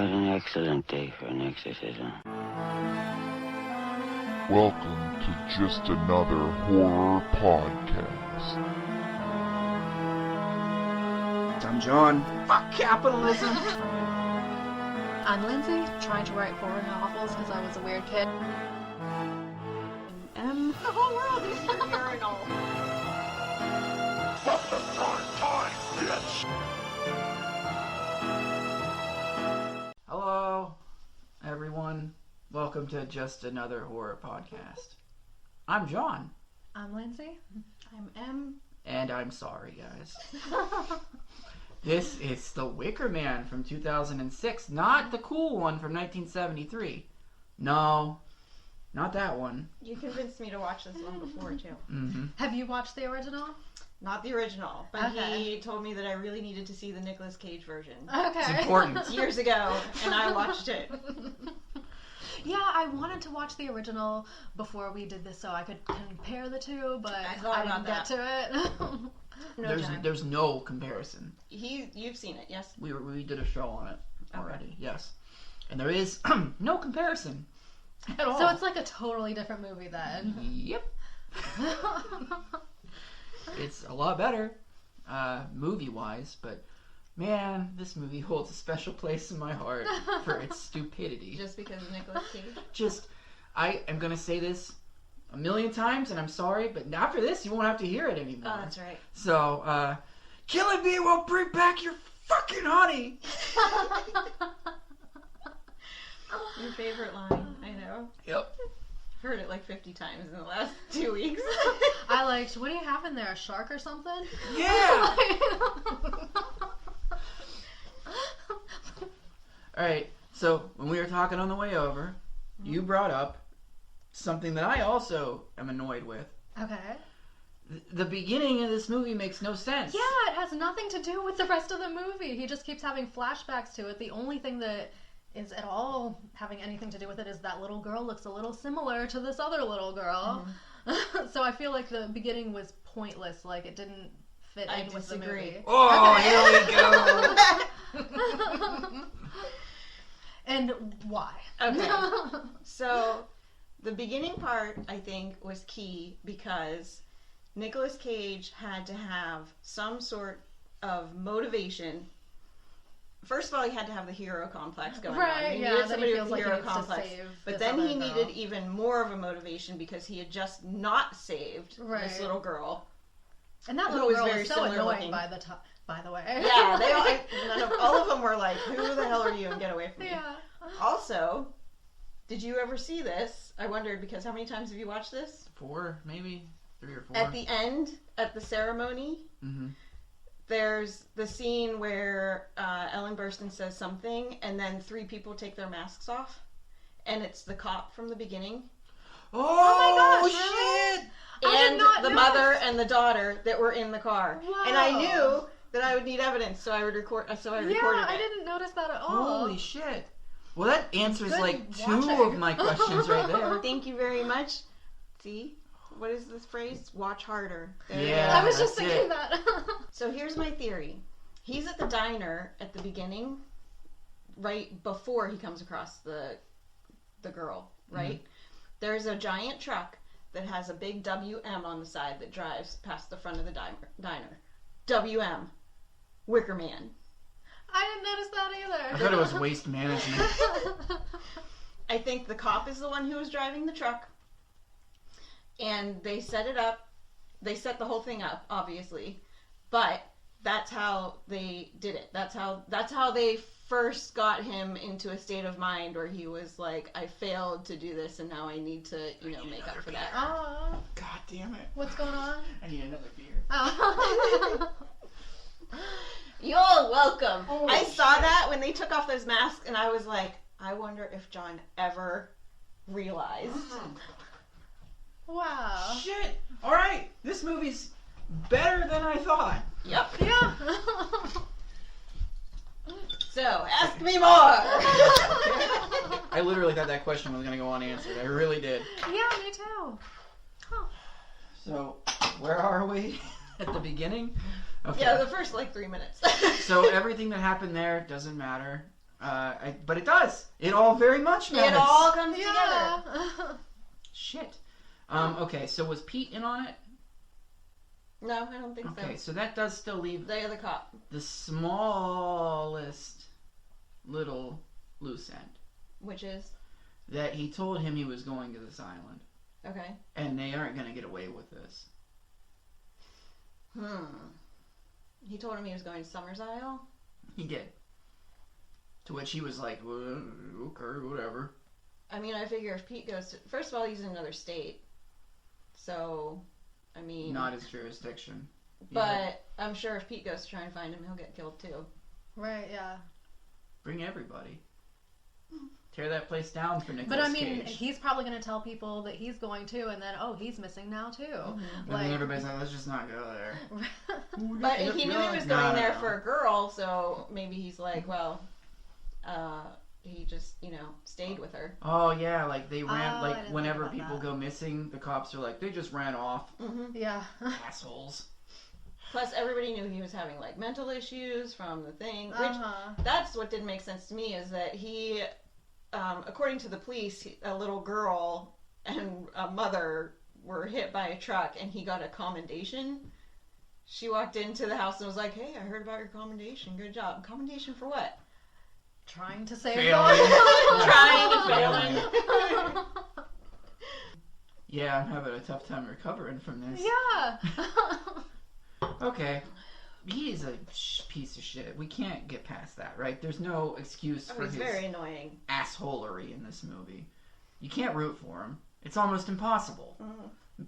What an excellent day for an exorcism. Welcome to Just Another Horror Podcast. I'm John. Fuck capitalism. I'm Lindsay, trying to write horror novels because I was a weird kid. The whole world is your urinal. Fuck the prime time, bitch! Hello, everyone. Welcome to Just Another Horror Podcast. I'm John. I'm Lindsay. I'm M. And I'm sorry, guys. This is the Wicker Man from 2006, not the cool one from 1973. No, not that one. You convinced me to watch this one before, too. Mm-hmm. Have you watched the original? Not the original, but Okay. he told me that I really needed to see the Nicolas Cage version. Okay. It's important. Years ago, and I watched it. Yeah, I wanted to watch the original before we did this so I could compare the two, but I thought didn't about get to it. No time. There's no comparison. You've seen it, yes? We did a show on it already, yes. And there is no comparison at all. So it's like a totally different movie then. Yep. It's a lot better, movie-wise, but man, this movie holds a special place in my heart for its stupidity. Just because of Nicolas Cage? I am gonna say this a million times, and I'm sorry, but after this, you won't have to hear it anymore. Oh, that's right. So, killing me won't bring back your fucking honey! Your favorite line, I know. Yep. Heard it like 50 times in the last 2 weeks. I liked, what do you have in there, a shark or something? Yeah! Alright, so when we were talking on the way over, you brought up something that I also am annoyed with. Okay. The beginning of this movie makes no sense. Yeah, it has nothing to do with the rest of the movie. He just keeps having flashbacks to it. The only thing that is at all having anything to do with it is that little girl looks a little similar to this other little girl. Mm-hmm. So I feel like the beginning was pointless. Like, it didn't fit in with the movie. Oh, Okay. here we go. And why? Okay. So, the beginning part, I think, was key because Nicolas Cage had to have some sort of motivation. First of all, he had to have the hero complex going on. Right, He yeah, needed then somebody he feels with like the he hero needs complex. to save But this then other he girl. needed even more of a motivation because he had just not saved Right. this little girl. And that Who little was girl very is so similar annoying, looking. by the way. Yeah, all of them were like, who the hell are you, and get away from me. Yeah. Also, did you ever see this? I wondered, because how many times have you watched this? 4, maybe 3 or 4. At the end, at the ceremony, there's the scene where Ellen Burstyn says something, and then 3 people take their masks off, and it's the cop from the beginning, Oh, my gosh, shit! I did and not the notice. mother and the daughter that were in the car. Whoa. And I knew that I would need evidence, so I recorded Yeah, it. I didn't notice that at all. Holy shit. Well, that answers Good like 2 watching. of my questions right there. Thank you very much. See? What is this phrase? Watch harder. There you Yeah. go. I was just that's thinking it. that. So here's my theory. He's at the diner at the beginning, right before he comes across the girl, right? There's a giant truck that has a big WM on the side that drives past the front of the diner. WM. Wicker Man. I didn't notice that I either. thought it was waste management. I think the cop is the one who was driving the truck. And they set it up. They set the whole thing up, obviously. But that's how they did it. That's how they first got him into a state of mind where he was like, I failed to do this and now I need to, make up for that. Oh, God damn it. what's going on? I need another beer. Oh. You're welcome. Holy I saw shit. that when they took off those masks and I was like, I wonder if John ever realized. Wow. Shit! Alright, this movie's better than I thought. Yep. Yeah. So, ask me more. I literally thought that question was going to go unanswered. I really did. Yeah, me too. Huh. So, where are we? At the beginning? Okay. Yeah, the first 3 minutes. So everything that happened there doesn't matter. But it does. It all very much matters. It all comes together. Yeah. Shit. Okay, so was Pete in on it? No, I don't think Okay, so. so that does still leave The other cop. the smallest little loose end. Which is? That he told him he was going to this island. Okay. And they aren't going to get away with this. He told him he was going to Summers Isle? He did. To which he was like, well, okay, whatever. I mean, I figure if Pete goes to... First of all, he's in another state. So, I mean... Not his jurisdiction. But Yeah. I'm sure if Pete goes to try and find him, he'll get killed too. Right, yeah. Bring everybody. Tear that place down for Nicolas But I mean, Cage. he's probably going to tell people that he's going to, and then, oh, he's missing now too. And then everybody's like, let's just not go there. But he knew he was going there for No. a girl, so maybe he's like, well, he just, stayed with her. Oh, yeah, like they ran, Oh, I like didn't whenever think about people that. go missing, the cops are like, they just ran off. Yeah. Assholes. Plus, everybody knew he was having, like, mental issues from the thing. Which, Uh-huh. that's what didn't make sense to me, is that he, according to the police, a little girl and a mother were hit by a truck, and he got a commendation. She walked into the house and was like, hey, I heard about your commendation. Good job. Commendation for what? Trying to save Failing. them. Trying to Failing. fail. Yeah, I'm having a tough time recovering from this. Yeah. Okay. He's a piece of shit. We can't get past that, right? There's no excuse for He's his very annoying. assholery in this movie. You can't root for him. It's almost impossible.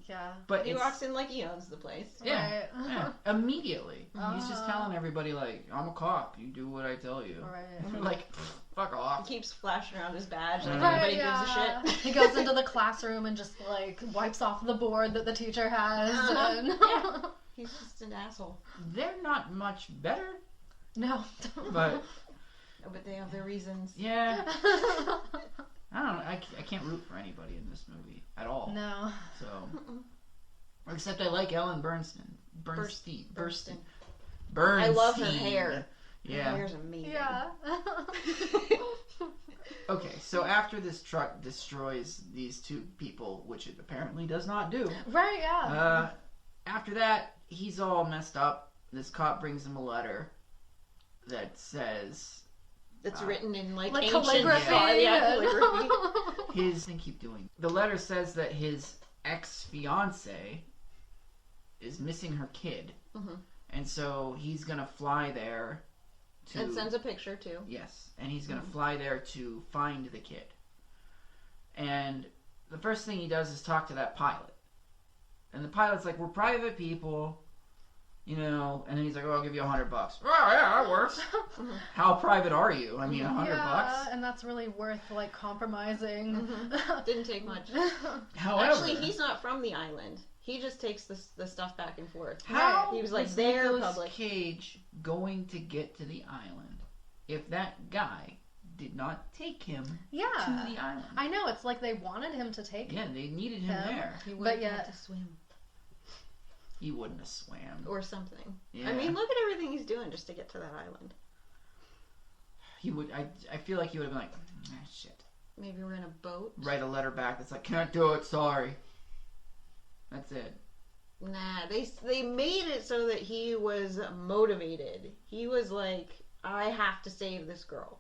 Yeah. But He it's, walks in like he owns the place. yeah, Right. yeah, immediately. He's just telling everybody, like, I'm a cop. You do what I tell you. Right. Like, fuck off. He keeps flashing around his badge like Right, nobody gives a shit. He goes into the classroom and just like wipes off the board that the teacher has. Uh-huh. And Yeah. He's just an asshole. They're not much better, No. but Oh, but they have their reasons. yeah. I don't know. I can't root for anybody in this movie at all. No. So, except I like Ellen Bernstein. Bernstein. Bernstein. I love her hair. Yeah. Her hair's amazing. Yeah. Okay, so after this truck destroys these two people, which it apparently does not do, Right, yeah. after that, he's all messed up. This cop brings him a letter that says It's written in like Like ancient calligraphy. Yeah, calligraphy. his. I keep doing. The letter says that his ex-fiance is missing her kid, and so he's gonna fly there to. And sends a picture too. Yes, and he's gonna fly there to find the kid. And the first thing he does is talk to that pilot. And the pilot's like, we're private people, and then he's like, oh, I'll give you $100. Oh, yeah, that works. How private are you? I mean, $100 yeah, bucks. and that's really worth like compromising. Didn't take much. However, Actually, he's not from the island. He just takes the stuff back and forth. how He was like, is they're Nicolas public. Cage going to get to the island if that guy did not take him Yeah. to the island? I know, it's like they wanted him to take Yeah, they needed him him. there. He But wouldn't yet- have to swim He wouldn't have swam. or something. Yeah. I mean, look at everything he's doing just to get to that island. He would. I feel like he would have been like, shit. Maybe we're in a boat. Write a letter back that's like, can't do it. Sorry. That's it. Nah, they made it so that he was motivated. He was like, I have to save this girl.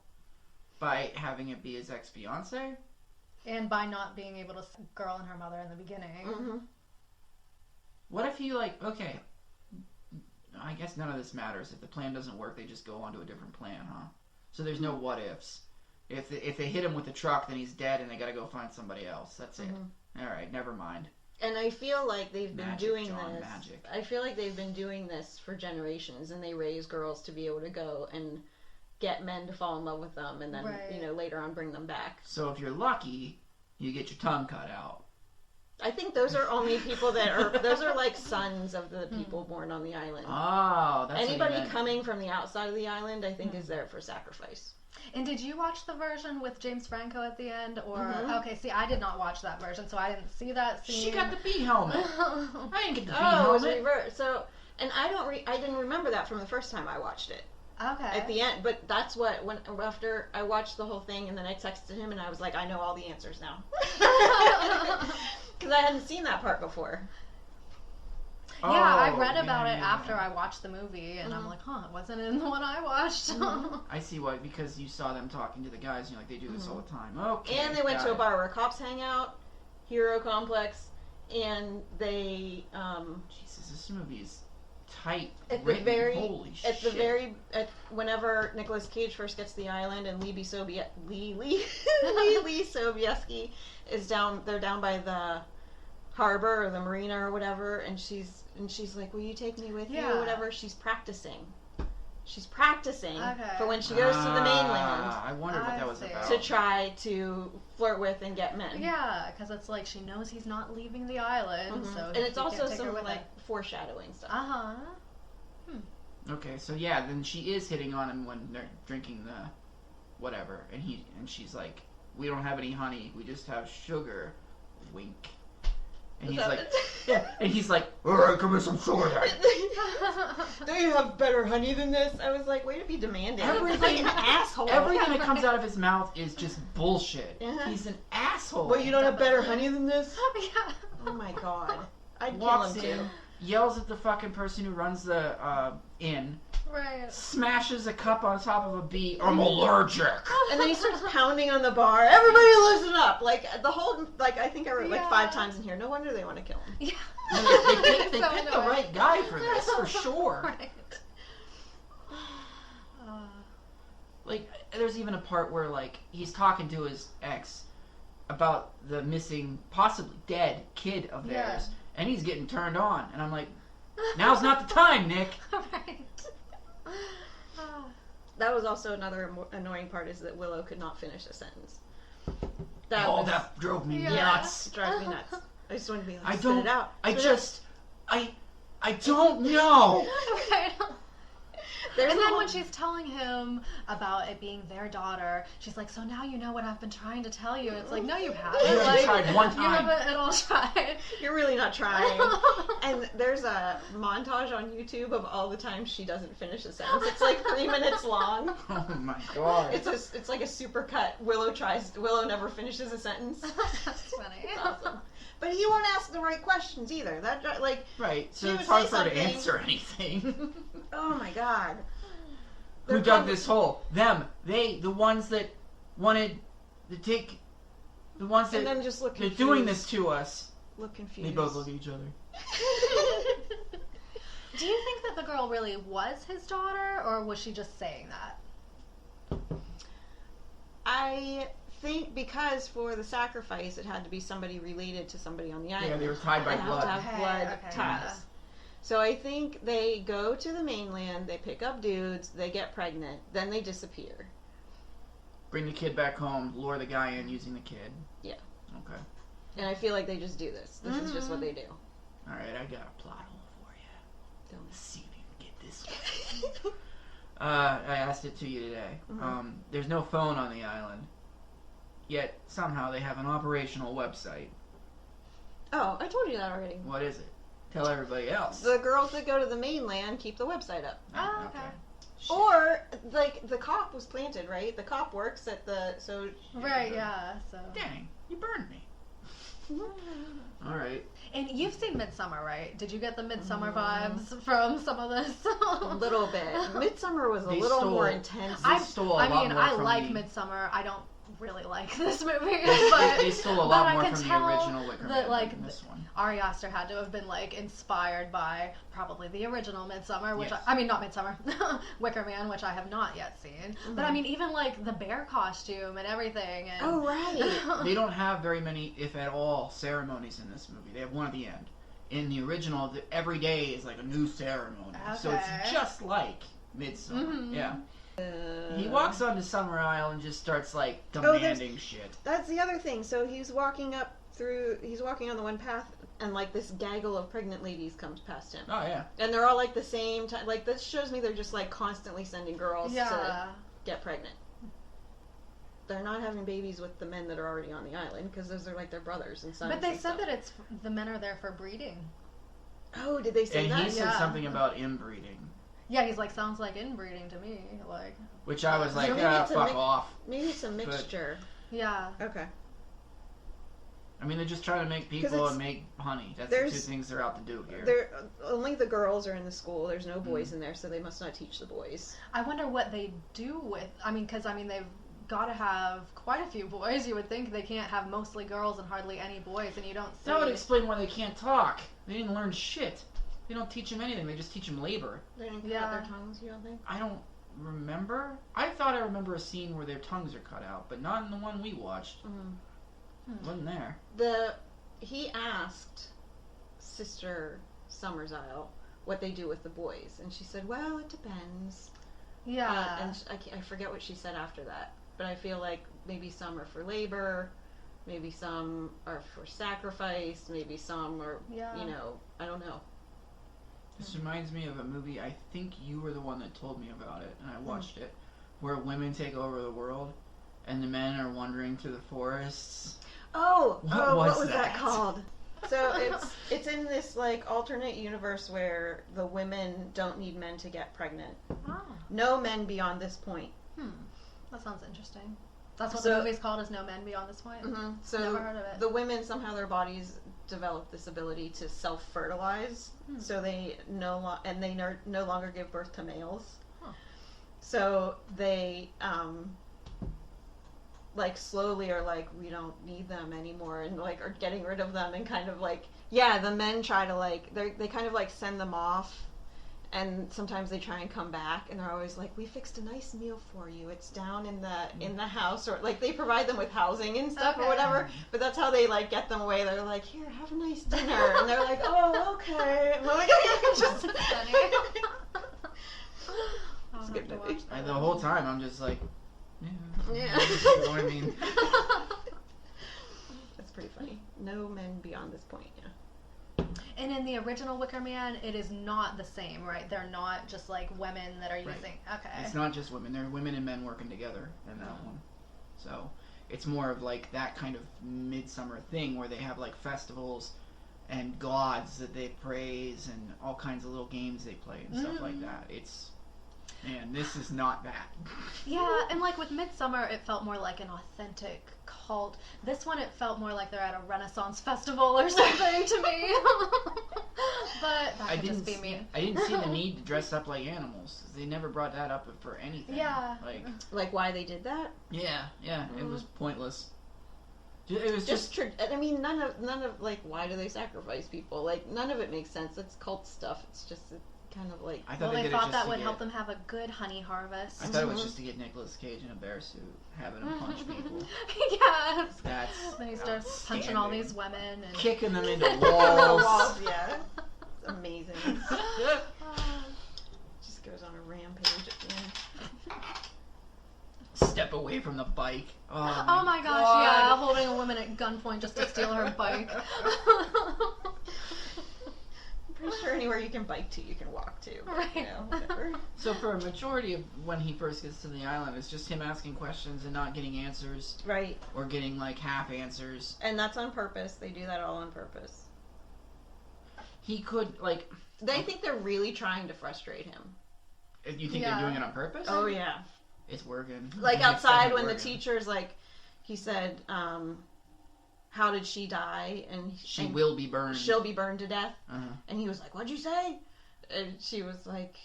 By having it be his ex-fiance. and by not being able to see girl and her mother in the beginning. Mm-hmm. What if he okay. I guess none of this matters. If the plan doesn't work, they just go on to a different plan, huh? So there's no what ifs. If they hit him with the truck, then he's dead, and they got to go find somebody else. That's it. All right, never mind. And I feel like they've been Magic, doing John, this. magic. I feel like they've been doing this for generations, and they raise girls to be able to go and get men to fall in love with them, and then Right. later on bring them back. So if you're lucky, you get your tongue cut out. I think those are only people that are. Those are like sons of the people born on the island. Oh, that's Anybody what he meant. coming from the outside of the island, I think, is there for sacrifice. And did you watch the version with James Franco at the end? Or Mhm. okay, see, I did not watch that version, so I didn't see that scene. She got the bee helmet. I didn't get the bee Oh, it was helmet. reversed. So, and I didn't remember that from the first time I watched it. Okay. at the end. But that's what, after I watched the whole thing and then I texted him and I was like, I know all the answers now. Because I hadn't seen that part before. Yeah, I Oh, read about it yeah. after I watched the movie, and I'm like, huh, it wasn't in the one I watched. I see why, because you saw them talking to the guys, and you're like, they do this all the time. Okay. And they went got to a it. bar where cops hang out, hero complex, and they Jesus, this movie is tight. at written. the very Holy at the shit. very whenever Nicolas Cage first gets to the island and Lee Sobieski is down. They're down by the harbor or the marina or whatever, and she's like, will you take me with you or whatever. She's practicing for when she goes to the mainland I wondered what that was see. about. to try to flirt with and get men. Yeah, because it's like she knows he's not leaving the island, so And it's he also can't take her some with like him. foreshadowing stuff. Uh-huh. Okay, so yeah, then she is hitting on him when they're drinking the whatever, and she's like, we don't have any honey, we just have sugar. Wink. And he's like, yeah, and he's like, alright, give me some sugar then. Do you have better honey than this? I was like, way to be demanding. Everything- Like an asshole. Everything that comes out of his mouth is just bullshit. Uh-huh. He's an asshole. Well, you don't have better honey than this? Yeah. Oh my god. I'd kill Walks him in, too. yells at the fucking person who runs the inn, Right. smashes a cup on top of a bee. I'm allergic. And then he starts pounding on the bar. Everybody listen up! Like, the whole, like, I think I wrote like 5 times in here. No wonder they want to kill him. Yeah. They So picked the annoying. right guy for this, for sure. Right. Like, there's even a part where, like, he's talking to his ex about the missing, possibly dead kid of theirs, and he's getting turned on. And I'm like, now's not the time, Nick. Right. That was also another annoying part, is that Willow could not finish a sentence. That drove me Yeah. nuts. drives me nuts. I just want to be like, I spit don't, it out. I Spit it out. just, I don't know. Right. There's And a then whole- when she's telling him about it being their daughter, she's like, so now you know what I've been trying to tell you. It's like, no, you haven't. You haven't Like, tried one You time. haven't at all tried. You're really not trying. And there's a montage on YouTube of all the times she doesn't finish a sentence. It's like 3 minutes long. Oh my god. It's like a super cut. Willow never finishes a sentence. That's funny. It's awesome. But he won't ask the right questions either. That like, Right, so She it's would hard say for her to something. answer anything. oh my god. Who They're dug prob- this hole? Them. They, the ones that wanted to take, the ones And that, then just look they're confused. doing this to us. Look confused. They both look at each other. Do you think that the girl really was his daughter, or was she just saying that? I think because for the sacrifice it had to be somebody related to somebody on the island. Yeah, they were tied by They have blood. to have Okay, blood okay, ties. yeah. So I think they go to the mainland, they pick up dudes, they get pregnant, then they disappear. Bring the kid back home, lure the guy in using the kid. Yeah. Okay. And I feel like they just do this. This is just what they do. Alright, I got a plot hole for you. Don't. Let's see if you can get this one. I asked it to you today. There's no phone on the island. Yet, somehow, they have an operational website. Oh, I told you that already. What is it? Tell everybody else. The girls that go to the mainland keep the website up. Oh, okay. Shit. Or, like, the cop was planted, right? The cop works at the, so... Right, yeah, so. Dang, you burned me. Alright. And you've seen Midsummer, right? Did you get the Midsummer vibes from some of this? A little bit. Midsummer was a They little stole- more intense. They stole a lot more I from like the- Midsummer. I don't really like this movie, They, but they stole a but lot I more can from the tell original Wicker that, Man like, than this one. Ari Aster had to have been like inspired by probably the original Midsummer, which Yes. I mean not Midsummer, Wicker Man, which I have not yet seen. But I mean even like the bear costume and everything. And Oh, right. They don't have very many, if at all, ceremonies in this movie. They have one at the end. In the original, every day is like a new ceremony. So Okay. it's just like Midsummer. Mhm. Yeah. He walks onto Summer Isle and just starts like there's- demanding shit. That's the other thing. So he's walking on the one path, and like this gaggle of pregnant ladies comes past him. Oh yeah. And they're all like the same time. Like, this shows me they're just like constantly sending girls to yeah. get pregnant. They're not having babies with the men that are already on the island, because those are like their brothers and sons. But they and said stuff. that it's the men are there for breeding. Oh, did they say And that? he said Yeah. something about inbreeding. Yeah, he's like, sounds like inbreeding to me. Like, Which I was like, So maybe it's a fuck off. Maybe it's a mixture. yeah. Okay. I mean, they're just trying to make people and make honey. That's the two things they're out to do here. Only the girls are in the school. There's no boys in there, so they must not teach the boys. I wonder what they do with. I mean, because they've got to have quite a few boys. You would think they can't have mostly girls and hardly any boys, and you don't see. That would explain why they can't talk. They didn't learn shit. They don't teach them anything. They just teach them labor. They didn't cut their tongues, you don't think? I don't remember. I thought I remember a scene where their tongues are cut out, but not in the one we watched. Wasn't there. He asked Sister Summersile what they do with the boys, and she said, well, it depends. Yeah. And I forget what she said after that, but I feel like maybe some are for labor, maybe some are for sacrifice, maybe some are, I don't know. This reminds me of a movie, I think you were the one that told me about it, and I watched it, where women take over the world, and the men are wandering through the forests. What was that that called? So it's in this like alternate universe where the women don't need men to get pregnant. Oh. No men beyond this point. That sounds interesting. That's what the movie's called, is No Men Beyond This Point? Mm-hmm. So never heard of it. The women, somehow their bodies develop this ability to self-fertilize, so they no longer give birth to males. Huh. So they like slowly are like, we don't need them anymore, and like are getting rid of them, and kind of like, the men try to like, they kind of like send them off, and sometimes they try and come back, and they're always like, we fixed a nice meal for you, it's down in the house, or like they provide them with housing and stuff or whatever, but that's how they like get them away. They're like, here, have a nice dinner, and they're like, oh, okay. And like, just I'll have to watch that. The whole time I'm just like, yeah. You know what I mean? That's pretty funny. No men beyond this point, And in the original Wicker Man, it is not the same, right? They're not just like women that are using. Okay. It's not just women. They're women and men working together in that one. So it's more of like that kind of midsummer thing where they have like festivals and gods that they praise and all kinds of little games they play and stuff like that. Man, this is not that. Yeah, and like with Midsummer, it felt more like an authentic cult. This one, it felt more like they're at a Renaissance festival or something to me. But that could just be me. I didn't see the need to dress up like animals. They never brought that up for anything. Yeah. Like why they did that? Yeah, it was pointless. It was just I mean, none of like, why do they sacrifice people? Like, none of it makes sense. It's cult stuff. It's just kind of like. They thought that would help them have a good honey harvest. I thought it was just to get Nicolas Cage in a bear suit, having him punch people. Yeah. That's. Then he starts punching all these women and kicking them into walls. Yeah. It's amazing. Just goes on a rampage at the end. Step away from the bike. Oh my gosh, yeah, holding a woman at gunpoint just to steal her bike. Pretty sure anywhere you can bike to, you can walk to. But, Right. Whatever. So for a majority of when he first gets to the island, it's just him asking questions and not getting answers. Right. Or getting like half answers. And that's on purpose. They do that all on purpose. He could like. They think they're really trying to frustrate him. You think they're doing it on purpose? Oh yeah. It's working. Like outside when the teacher's like, he said, how did she die? And she will be burned. She'll be burned to death. Uh-huh. And he was like, what'd you say? And she was like,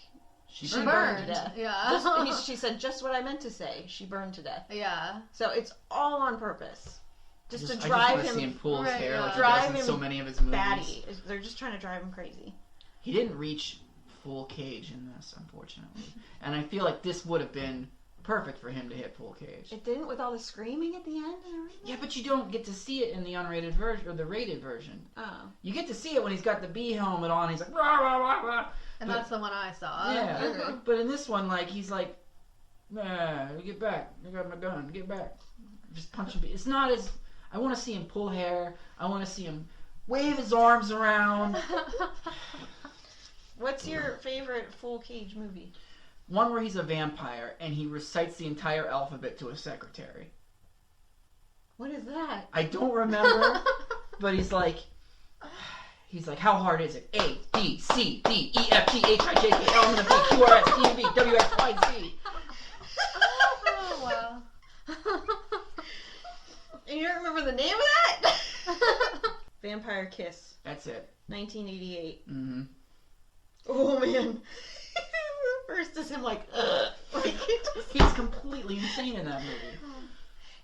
she burned to death. Yeah. She said just what I meant to say. She burned to death. Yeah. So it's all on purpose. Just to I drive just him. See him pull his hair like drive he does in him so many of his movies. Batty. They're just trying to drive him crazy. He didn't reach full cage in this, unfortunately. And I feel like this would have been perfect for him to hit full cage. It didn't, with all the screaming at the end and everything? Yeah, but you don't get to see it in the unrated version or the rated version. Oh. You get to see it when he's got the bee helmet on. He's like rah rah rah rah. And that's the one I saw. Yeah, but in this one, like he's like, nah, get back. I got my gun. Get back. Just punch him. It's not as. I want to see him pull hair. I want to see him wave his arms around. What's your favorite full cage movie? One where he's a vampire and he recites the entire alphabet to a secretary. What is that? I don't remember, but he's like, he's like, how hard is it? A, B, C, D, E, F, G, H, I, J, K, L, M, N, P, Q, R, S, T, U, V, W, X, Y, Z. Oh, wow. And you don't remember the name of that? Vampire Kiss. That's it. 1988. Mm-hmm. Oh, man. First is him like, ugh. Like, He's completely insane in that movie.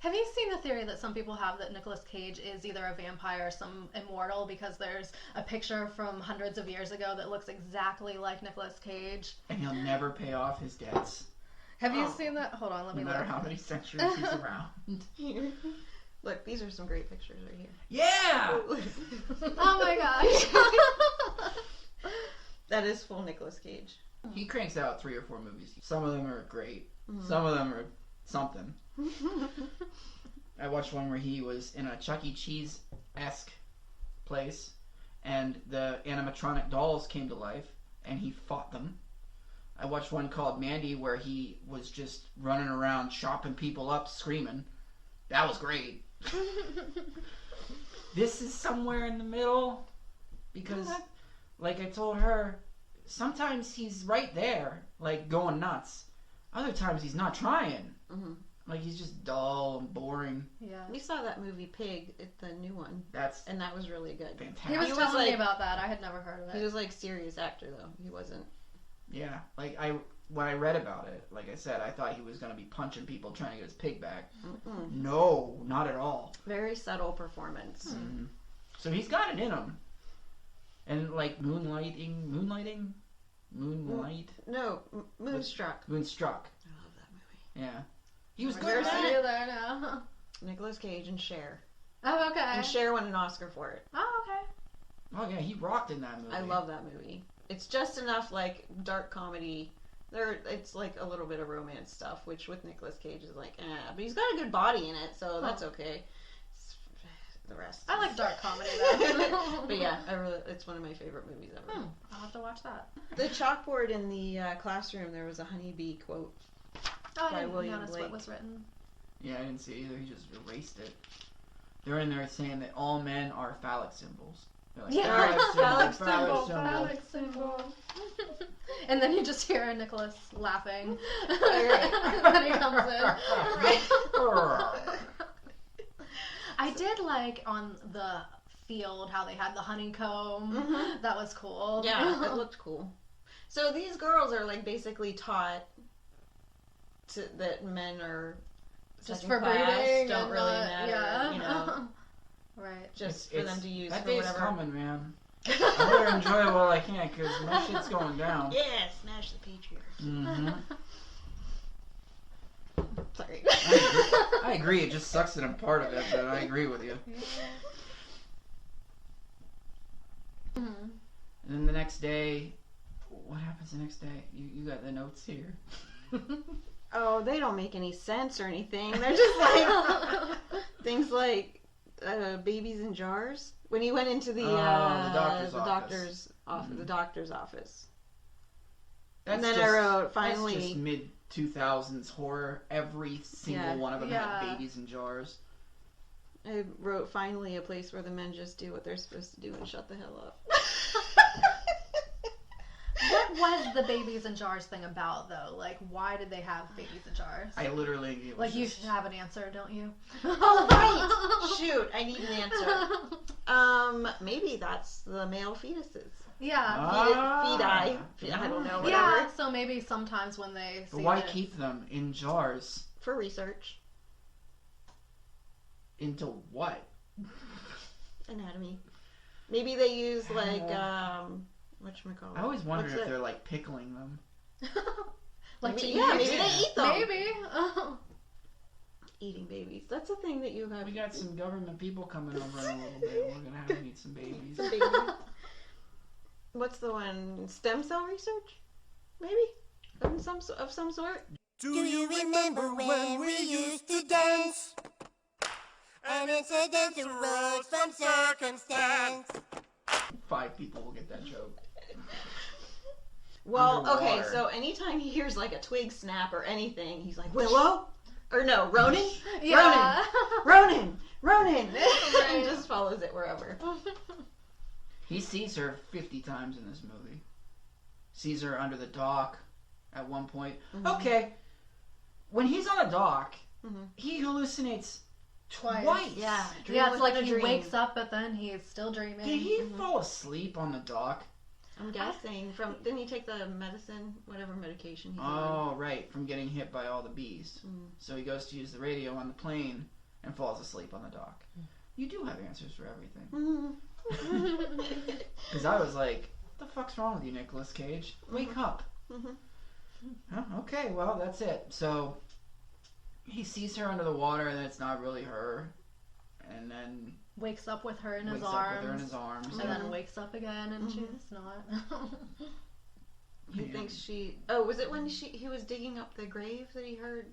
Have you seen the theory that some people have that Nicolas Cage is either a vampire or some immortal because there's a picture from hundreds of years ago that looks exactly like Nicolas Cage? And he'll never pay off his debts, Have you seen that? Hold on, let no me matter look. how many centuries he's around. Look, these are some great pictures right here. Yeah! Oh my gosh. That is full Nicolas Cage. He cranks out 3 or 4 movies. Some of them are great. Some of them are something. I watched one where he was in a Chuck E. Cheese-esque place, and the animatronic dolls came to life, and he fought them. I watched one called Mandy where he was just running around chopping people up, screaming. That was great. This is somewhere in the middle, because, like I told her, sometimes he's right there, like going nuts. Other times he's not trying. Mm-hmm. Like he's just dull and boring. Yeah. We saw that movie Pig, the new one, That's and that was really good. fantastic. He was He was telling me like- about that. I had never heard of He it. was like serious actor though. He wasn't. Yeah, like when I read about it, like I said, I thought he was gonna be punching people trying to get his pig back. Mm-mm. No, not at all. Very subtle performance. Mhm. So he's got it in him. And like moonlight. No, Moonstruck. Moonstruck. I love that movie. Yeah, he was Have good you at ever seen it. You there now? Nicolas Cage and Cher. Oh, okay. And Cher won an Oscar for it. Oh, okay. Oh yeah, he rocked in that movie. I love that movie. It's just enough like dark comedy. It's like a little bit of romance stuff, which with Nicolas Cage is like, but he's got a good body in it, so that's okay. The rest. I like dark comedy though. But yeah, it's one of my favorite movies ever. I'll have to watch that. The chalkboard in the classroom, there was a honeybee quote. Oh, I By didn't William notice Blake. what was written. Yeah, I didn't see it either. He just erased it. They're in there saying that all men are phallic symbols. They're like, Yeah, phallic phallic symbol. symbol. And then you just hear Nicholas laughing. Right. When he comes in. I did like on the field how they had the honeycomb. Mhm. That was cool. Yeah, it looked cool. So these girls are like basically taught that men are Just second for class, breeding. don't and really not- matter, yeah. you know, Right. just for them to use That for day's whatever. coming, man. I better enjoy it while I can, because my shit's going down. Yeah, smash the patriarchy. Mm-hmm. Sorry. I agree. It just sucks that I'm part of it, but I agree with you. Mhm. And then the next day, what happens the next day? You got the notes here. Oh, they don't make any sense or anything. They're just like things like babies in jars. When he went into the doctor's office, the doctor's office. That's And then just, I wrote, that's finally- just mid-2000s horror. Every single Yeah. one of them Yeah. had babies in jars. I wrote, finally a place where the men just do what they're supposed to do and shut the hell up. What was the babies in jars thing about though? Like, why did they have babies in jars? I literally it was Like, you just- should have an answer, don't you? Oh, right! Shoot, I need an answer. Maybe that's the male fetuses. Yeah. Feti. I don't know, whatever. Yeah, so maybe sometimes when they But see why that- keep them in jars? For research. Into what? Anatomy. Maybe they use like, whatchamacallit? I always wondered What's if it? they're like pickling them. like to Maybe, yeah, eat? maybe they eat them. Maybe. Oh. Eating babies. That's a thing that you have. We got some government people coming over in a little bit. We're gonna have to meet some babies. Some babies. What's the one? Stem cell research? Maybe? Of some sort? Do you remember when we used to dance? An incident arose from circumstance. 5 people will get that joke. Well, okay, Underwater. so anytime he hears like a twig snap or anything, he's like, Willow? Or no, Ronan? Yeah. Ronan! And Right. just follows it wherever. He sees her 50 times in this movie. Sees her under the dock at one point. Mm-hmm. Okay, when he's on a dock, Mm-hmm. he hallucinates twice. Yeah. Yeah, it's like within a he dream. wakes up, but then he's still dreaming. Did he fall asleep on the dock? I'm guessing didn't he take the medicine, whatever medication he's Oh, right, from getting hit by all the bees. Mm. So he goes to use the radio on the plane and falls asleep on the dock. You do have answers for everything. on? Because I was like, what the fuck's wrong with you, Nicolas Cage? Wake up. Mhm. Huh, okay, well, that's it. So he sees her under the water and it's not really her. And then Wakes up with her in his wakes up arms. with her in his arms. And then wakes up again and she's not. He Yeah. thinks she. Oh, was it when he was digging up the grave that he heard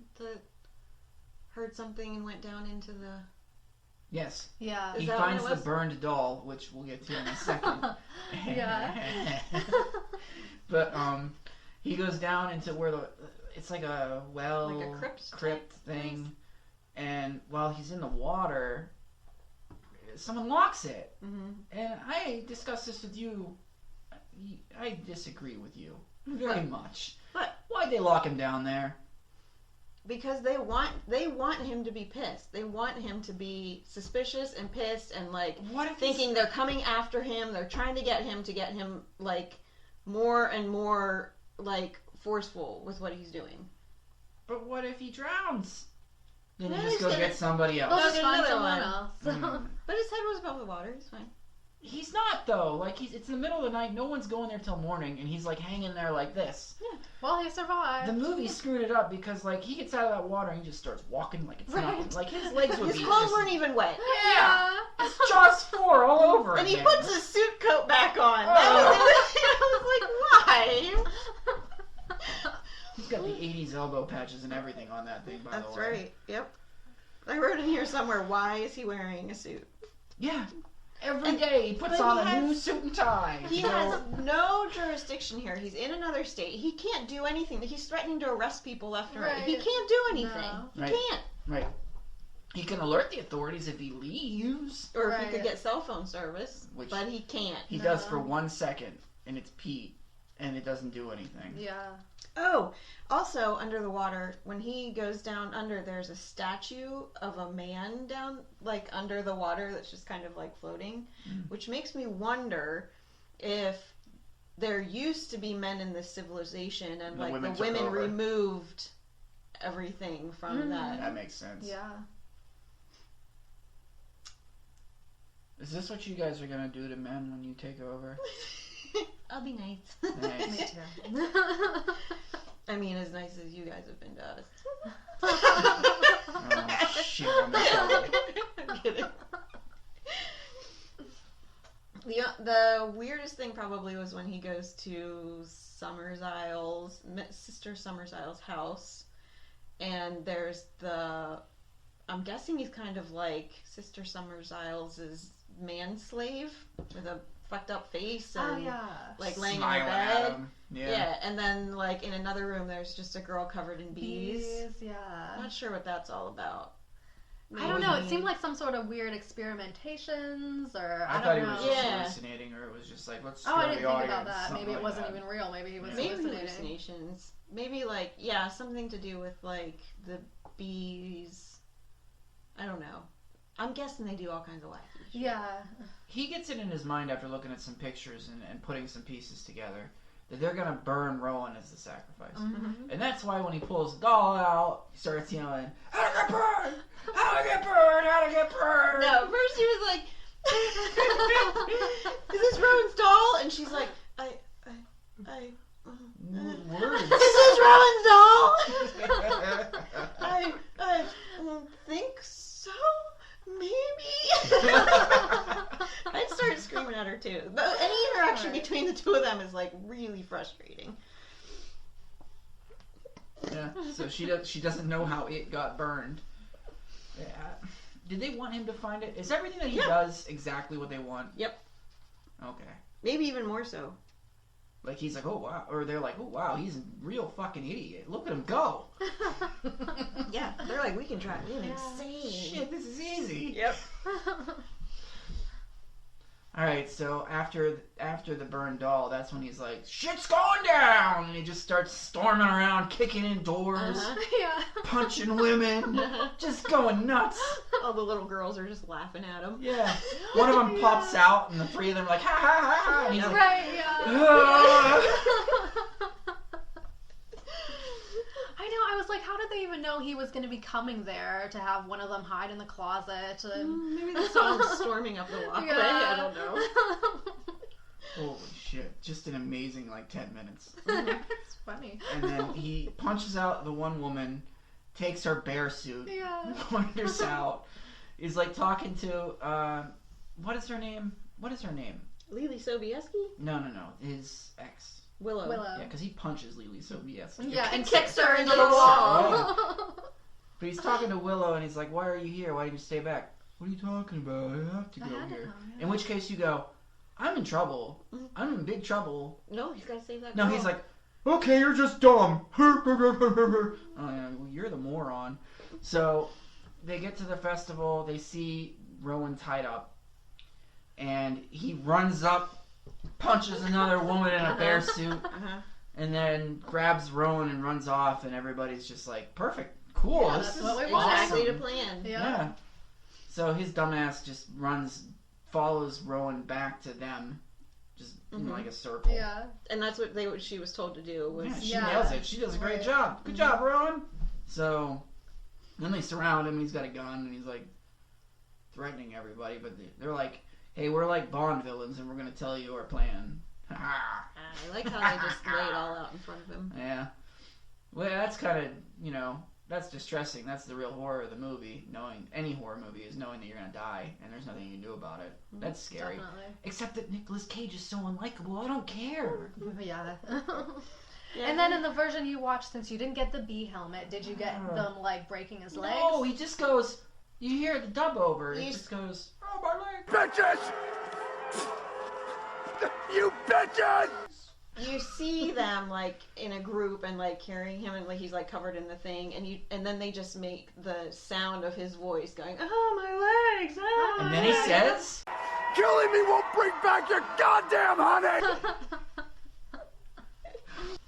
something and went down into the. Yes. Yeah. Is He that what finds it the was? burned doll, which we'll get to in a second. Yeah. But he goes down into where it's like a well, Like a crypt thing, and while he's in the water, someone locks it. Mm-hmm. And I discussed this with you. I disagree with you very much. But Why'd they lock him down there? because they want him to be pissed. They want him to be suspicious and pissed and like What if thinking they're coming after him. They're trying to get him like more and more like forceful with what he's doing. But what if he drowns? Then No, you just he's go gonna- get somebody They'll else. just get find another someone one. else. Mm. But his head was above the water. He's fine. He's not though. Like it's in the middle of the night. No one's going there till morning, and he's like hanging there like this. Well, he survived. The movie screwed it up because like he gets out of that water and he just starts walking like it's Right. nothing. Like his legs would His be clothes just, weren't even wet. Yeah. It's Jaws 4 all over And he again. puts his suit coat back on. Oh. I was like, why? He's got the 80s elbow patches and everything on that thing, by That's the way. right. Yep. I wrote in here somewhere, why is he wearing a suit? Yeah. Every day he puts but on he a has- new suit and tie. He to go- has no jurisdiction here. He's in another state. He can't do anything. He's threatening to arrest people left and right. He Right. can't do anything. No. He Right. can't. Right. He can alert the authorities if he leaves. Or if he Right. could get cell phone service, Which- but he can't. He No. does for 1 second, and it's Pete, and it doesn't do anything. Yeah. Oh, also under the water, when he goes down under, there's a statue of a man down, like under the water that's just kind of like floating, which makes me wonder if there used to be men in this civilization and The like women the took women over. removed everything from that. That makes sense. Yeah. Is this what you guys are gonna do to men when you take over? I'll be nice. Nice. Me too. I mean, as nice as you guys have been to us. Oh shit! I'm in trouble. I'm kidding. The weirdest thing probably was when he goes to Sister Summers Isles' house, and there's I'm guessing he's kind of like Sister Summers Isles' man-slave with a fucked up face and Oh yeah. like laying Smiling in a at bed. him. Yeah, and then like in another room there's just a girl covered in bees. Yeah. I'm not sure what that's all about. I don't know. It seemed like some sort of weird experimentations, or I I thought don't he know. was just Yeah. hallucinating, or it was just like, let's Oh, scare I the didn't think audience. about that. something Maybe it like wasn't that. even real. Maybe he was Maybe hallucinating. hallucinations. Maybe like something to do with like the bees. I don't know. I'm guessing they do all kinds of wacky shit. Yeah. He gets it in his mind after looking at some pictures and putting some pieces together that they're gonna burn Rowan as the sacrifice. Mm-hmm. And that's why when he pulls the doll out, he starts yelling, "How to get burned! How to get burned! How to get burned!" No, first he was like, "Is this Rowan's doll?" And she's like, "I Words. Is this Rowan's doll?" I think so. Maybe. I'd start screaming at her too. But any interaction between the two of them is like really frustrating. Yeah. So she doesn't know how it got burned. Yeah. Did they want him to find it? Is everything that he does exactly what they want? Yep. Okay. Maybe even more so. Like he's like, oh wow, or they're like, oh wow, he's a real fucking idiot. Look at him go. Yeah, they're like, we can drive him Yeah. insane. Shit, this is easy. Yep. All right, so after the burned doll, that's when he's like, shit's going down, and he just starts storming around, kicking in doors, Yeah. punching women, just going nuts. All the little girls are just laughing at him. Yeah. One of them pops out, and the three of them are like, ha ha ha ha, and he's like, Right, yeah. "Ah." I know, I was like, how did they even know he was going to be coming there to have one of them hide in the closet? And... Maybe they saw him storming up the walkway. I don't know. Holy shit, just an amazing 10 minutes. It's funny. And then he punches out the one woman, takes her bear suit, Yeah. wanders out. He's talking to, what is her name? Lily Sobieski? No, his ex. Willow. Yeah, because he punches Lily Sobieski. Yeah, and Kicks kicks her her into into the the wall. But he's talking to Willow, and he's like, why are you here? Why didn't you stay back? What are you talking about? I have to go here. In which case you go, I'm in trouble. I'm in big trouble. No, he's got to save that No, girl. he's like, okay, you're just dumb. Oh, yeah, well, you're the moron. So they get to the festival. They see Rowan tied up. And he runs up, punches another woman in a bear suit, and then grabs Rowan and runs off. And everybody's just like, perfect, cool. Yeah, this that's is what we exactly awesome. the plan. Yeah. So his dumbass just follows Rowan back to them, just in like a circle. Yeah. And that's what she was told to do. Was Yeah, she nails it. She does a great job. Good job, Rowan. So then they surround him. He's got a gun, and he's threatening everybody. But they're like, "Hey, we're like Bond villains, and we're gonna tell you our plan." I like how they just lay it all out in front of him. Yeah. Well, that's kind of that's distressing. That's the real horror of the movie. Knowing any horror movie is knowing that you're gonna die, and there's nothing you can do about it. That's scary. Definitely. Except that Nicolas Cage is so unlikable. I don't care. Yeah. Yeah. And then in the version you watched, since you didn't get the bee helmet, did you get them breaking his legs? No, he just goes. You hear the dub over. It just goes. Oh my leg. Bitches! You bitches! You see them in a group and carrying him, and he's covered in the thing, and then they just make the sound of his voice going, "Oh my legs!" Oh, And my then he legs." says, Killing me won't bring back your goddamn honey!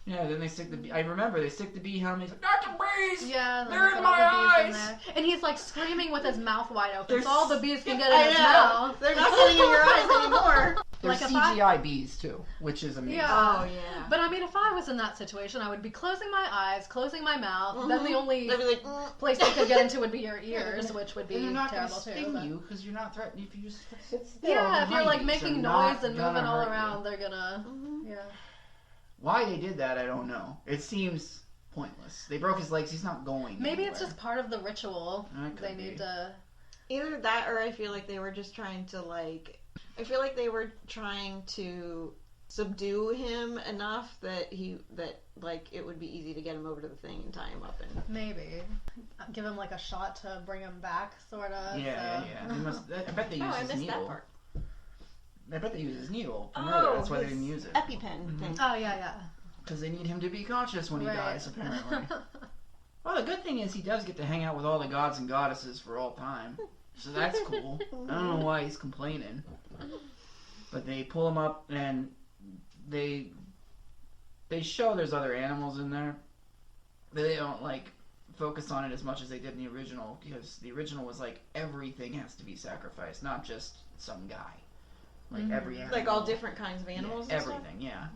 yeah, then they stick the bee. I remember they stick the bee helmet. He's like, not the bees! Yeah, and then They're they in put all my the bees in eyes! there. And he's screaming with his mouth wide open, There's- so all the bees can get in I his know. mouth. They're not getting in your eyes anymore. There's Like if I- CGI bees, too, which is amazing. Yeah. Oh yeah. But I mean, if I was in that situation, I would be closing my eyes, closing my mouth. Then the only They'd be like, place they could get into would be your ears, which would be And they're not going to terrible too. sting but- you because you're not threatened. If you just sit still. Yeah, if you're behind you, making they're not noise and gonna moving all hurt you. around, they're gonna. Yeah. Why they did that, I don't know. It seems pointless. They broke his legs. He's not going Maybe it's anywhere. just part of the ritual. That could They be. need to. either that, or I feel like they were just trying to I feel like they were trying to subdue him enough that it would be easy to get him over to the thing and tie him up and. Maybe give him a shot to bring him back, sort of. Yeah. They must, I bet they Oh, used I his missed needle. that part. I bet they used his needle from earlier. That's why they his didn't use it. EpiPen thing. Oh yeah. Because they need him to be conscious when he Right. dies, apparently. Well, the good thing is he does get to hang out with all the gods and goddesses for all time. So that's cool. I don't know why he's complaining. But they pull him up and they show there's other animals in there. They don't focus on it as much as they did in the original, because the original was everything has to be sacrificed, not just some guy. Every animal. All different kinds of animals. Yeah, and stuff? everything, yeah.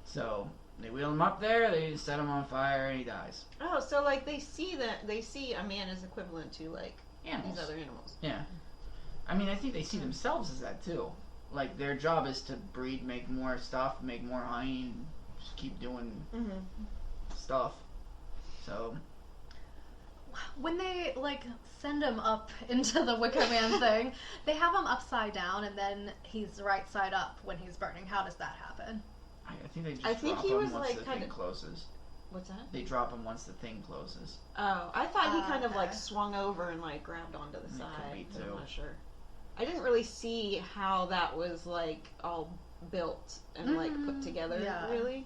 So they wheel him up there, they set him on fire, and he dies. Oh, so they see a man as equivalent to Animals. these other animals. Yeah. I mean, I think they see themselves as that too. Their job is to breed, make more stuff, make more honey, and just keep doing stuff. So. When they send him up into the Wicker Man thing, they have him upside down, and then he's right side up when he's burning. How does that happen? I think they just I think drop he him was, once the kinda- thing closes. What's that? They drop him once the thing closes. Oh, I thought he kind of Okay. swung over and grabbed onto the It could side. be, I'm too. not sure. I didn't really see how that was all built and put together. Yeah. Really.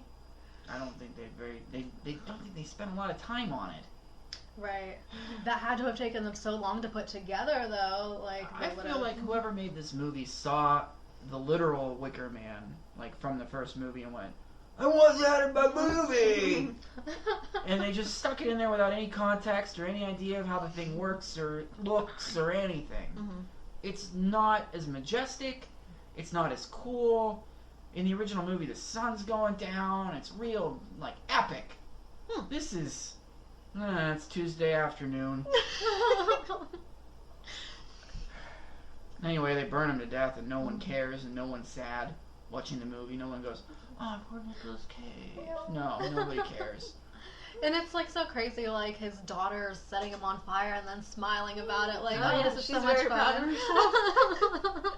I don't think they don't think they spend a lot of time on it. Right. That had to have taken them so long to put together, though. I feel like whoever made this movie saw the literal Wicker Man, like from the first movie, and went, I want that in my movie! And they just stuck it in there without any context or any idea of how the thing works or looks or anything. Mm-hmm. It's not as majestic. It's not as cool. In the original movie, the sun's going down. It's real, like, epic. This is... it's Tuesday afternoon. Anyway, they burn him to death and no one cares and no one's sad watching the movie. No one goes, oh, poor Nicolas Cage. No, nobody cares. And it's like so crazy, like his daughter's setting him on fire and then smiling about it, like, Oh, yeah, this is she's so much very proud fun. of herself.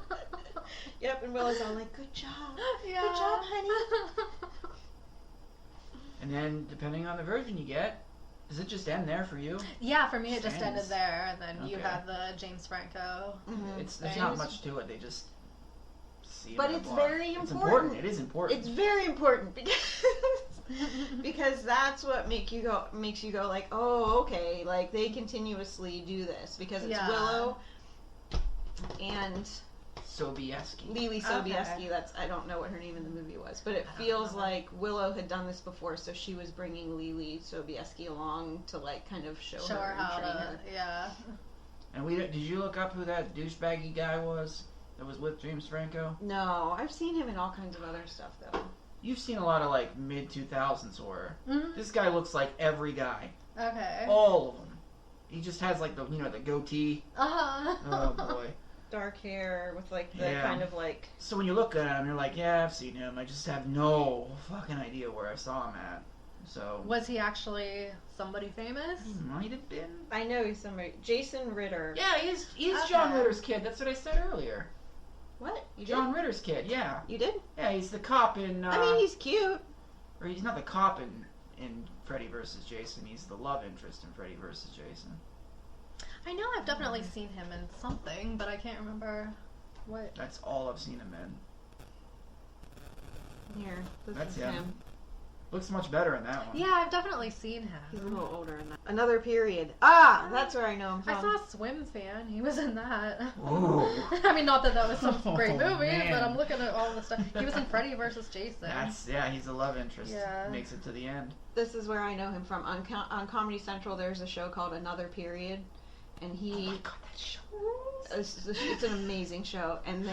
Yep, and Willow's all like, good job. Yeah. Good job, honey. And then, depending on the version you get, does it just end there for you? Yeah, for me it just Stands. ended there, and then you Okay. had the James Franco. Mm-hmm. There's not much to it. They just see it But in a it's bar. very It's important. important. It is important. It's very important because that's what makes you go like, oh, okay, like they continuously do this because it's Yeah. Willow and Sobieski. Lily Okay. Sobieski. That's, I don't know what her name in the movie was, but it feels like Willow had done this before, so she was bringing Lily Sobieski along to like kind of show her and how train to, her. yeah. And did you look up who that douchebaggy guy was that was with James Franco? No, I've seen him in all kinds of other stuff though. You've seen a lot of like mid-2000s horror. Mm-hmm. This guy looks like every guy. Okay. All of them. He just has like the goatee. Uh-huh. Oh boy. Dark hair with like the Yeah. kind of like. So when you look at him, you're like, yeah, I've seen him. I just have no fucking idea where I saw him at. So. Was he actually somebody famous? He might have been. I know he's somebody. Jason Ritter. Yeah, he's Okay. John Ritter's kid. That's what I said earlier. What? You John did? Ritter's kid, yeah. You did? Yeah, he's the cop in... I mean, he's cute. Or he's not the cop in Freddy vs. Jason. He's the love interest in Freddy vs. Jason. I know I've definitely seen him in something, but I can't remember what. That's all I've seen him in. Here, this That's is him. him. Looks much better in that one. Yeah, I've definitely seen He's a him. little older in that. Another period. Ah, that's where I know him from. I saw a Swim Fan. He was in that. Ooh. I mean, not that that was some great Oh, movie, man. but I'm looking at all the stuff. He was in Freddy vs. Jason. He's a love interest. Yeah. Makes it to the end. This is where I know him from. On Comedy Central, there's a show called Another Period, and Oh he. my god, that show rules. It's an amazing show, and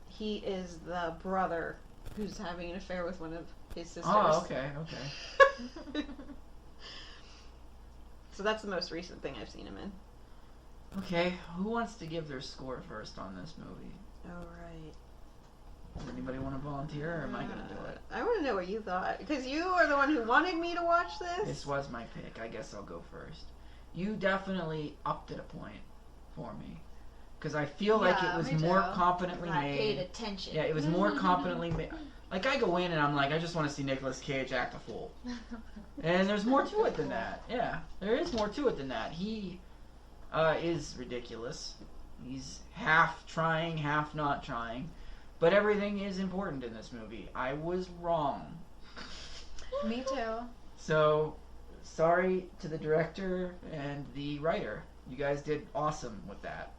he is the brother who's having an affair with one of his sisters. Oh, okay. So that's the most recent thing I've seen him in. Okay, who wants to give their score first on this movie? All right. Does anybody want to volunteer, or am I going to do it? I want to know what you thought, because you are the one who wanted me to watch this. This was my pick. I guess I'll go first. You definitely upped it a point for me. Because I feel like Yeah, it was me more too. competently I paid made. attention. Yeah, it was more competently made. Like, I go in and I'm like, I just want to see Nicolas Cage act a fool. And there's more to it than that. Yeah, there is more to it than that. He is ridiculous. He's half trying, half not trying. But everything is important in this movie. I was wrong. Me too. So, sorry to the director and the writer. You guys did awesome with that.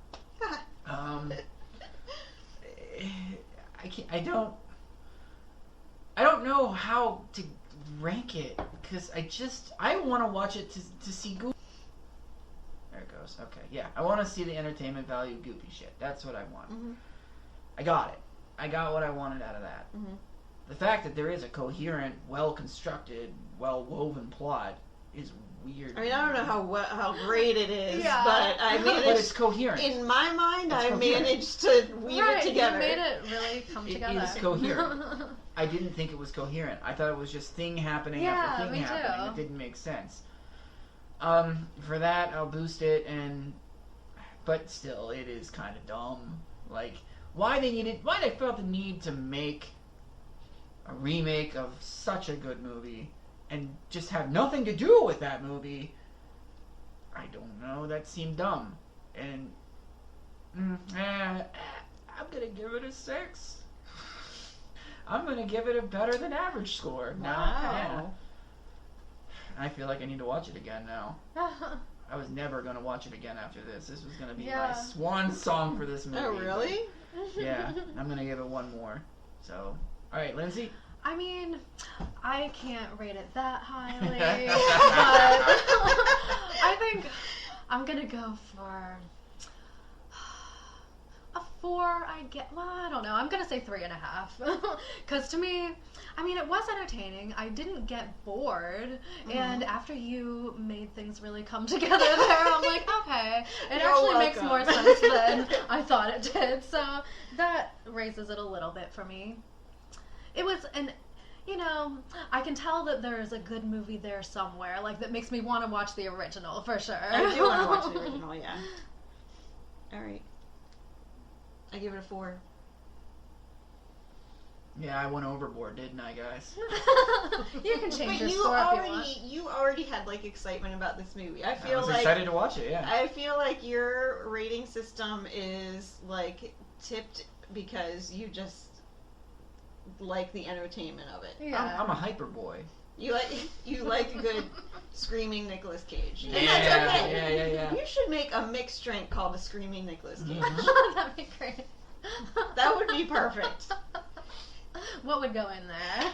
I don't know how to rank it, because I want to watch it to see goofy. There it goes. Okay, yeah. I want to see the entertainment value goofy shit. That's what I want. Mm-hmm. I got it. I got what I wanted out of that. Mm-hmm. The fact that there is a coherent, well-constructed, well-woven plot is weird. I mean, I don't know how great it is, Yeah. but I managed. But it's coherent. In my mind, It's I coherent. managed to weave Right, it together. you made it really come It together. is coherent. I didn't think it was coherent. I thought it was just thing happening Yeah, after thing me happening. too. It didn't make sense. For that, I'll boost it, but still, it is kind of dumb. Like, why they felt the need to make a remake of such a good movie and just have nothing to do with that movie, I don't know. That seemed dumb. And I'm gonna give it a 6. I'm gonna give it a better than average score. Wow. I feel like I need to watch it again now. I was never gonna watch it again after this. This was gonna be my Yeah. swan song for this movie. Oh, really? Yeah, I'm gonna give it one more. So, all right, Lindsay. I mean, I can't rate it that highly, but I think I'm gonna go for a 4. I don't know. I'm gonna say 3.5, because to me, I mean, it was entertaining. I didn't get bored, and after you made things really come together there, I'm like, okay, it actually makes more sense than I thought it did. So that raises it a little bit for me. It was I can tell that there's a good movie there somewhere, like that makes me want to watch the original for sure. I do want to watch the original, yeah. All right. I give it a 4. Yeah, I went overboard, didn't I, guys? You can change your But score if you want. you already had like excitement about this movie. I I was excited to watch it. Yeah. I feel like your rating system is like tipped because you just like the entertainment of it. Yeah. I'm a hyper boy. You like a good screaming Nicolas Cage. And Yeah, that's okay. yeah. You should make a mixed drink called a screaming Nicolas Cage. That'd be great. That would be perfect. What would go in there?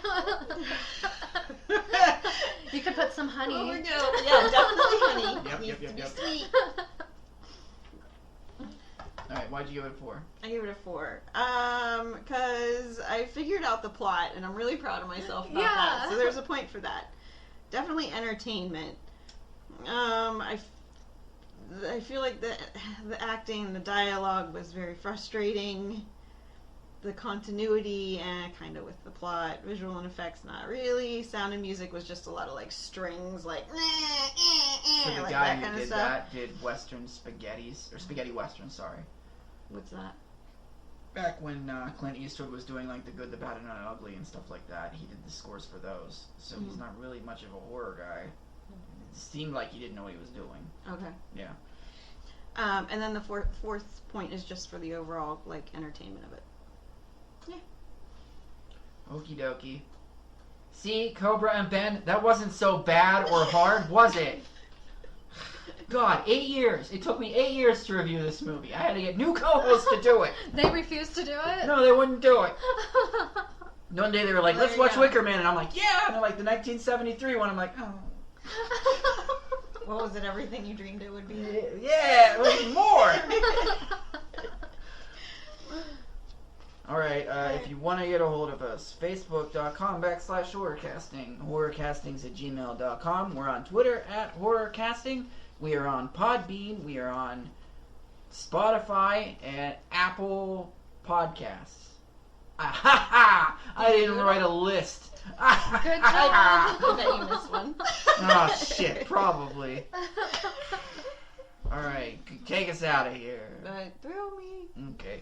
You could put some honey. Oh, we go. Yeah, definitely honey. Yep, Needs yep, to be sweet. All right, why'd you give it a 4? I give it a 4. Because I figured out the plot, and I'm really proud of myself about that. So there's a point for that. Definitely entertainment. I feel like the acting, the dialogue was very frustrating. The continuity, kind of with the plot. Visual and effects, not really. Sound and music was just a lot of like strings, like So the like guy that who kind of did stuff. that did Western spaghettis, or spaghetti Western, sorry. What's that? Back when Clint Eastwood was doing like The Good, the Bad, and the Ugly and stuff like that, he did the scores for those. So he's not really much of a horror guy. It seemed like he didn't know what he was doing. Okay. Yeah. And then the fourth point is just for the overall like entertainment of it. Okie dokie. See, Cobra and Ben, that wasn't so bad or hard, was it? God, 8 years. It took me 8 years to review this movie. I had to get new co-hosts to do it. They refused to do it? No, they wouldn't do it. One day they were like, let's watch go. Wicker Man. And I'm like, yeah. And they're like, the 1973 one. I'm like, oh. What was it? Everything you dreamed it would be. Yeah, it was more. All right, if you want to get a hold of us, facebook.com/horrorcasting, horrorcastings@gmail.com. We're on Twitter @horrorcasting. We are on Podbean. We are on Spotify and Apple Podcasts. I didn't write a list. Good I bet you missed one. Oh, shit, probably. All right, take us out of here. Thrill me. Okay.